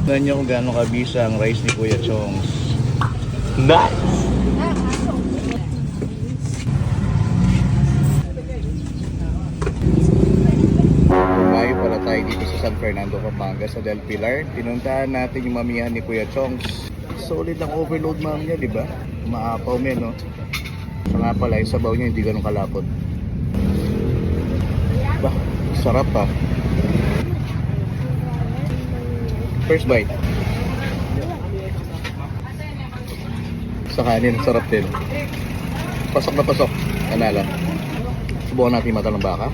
Tignan nyo kung gaano kabisa ang rice ni Kuya Chongs. Nice! Bumayo pala tayo dito sa San Fernando, Pampanga, sa Del Pilar. Pinuntahan natin yung mamihan ni Kuya Chongs. Solid ang overload ma'am niya, di ba? Maapaw mo, no? So nga pala, yung sabaw niya hindi ganun kalapot. Bah, sarap pa. First bite. Sa kanin, sarap din. Pasok na pasok. Kanala. Subukan natin yung mata ng baka.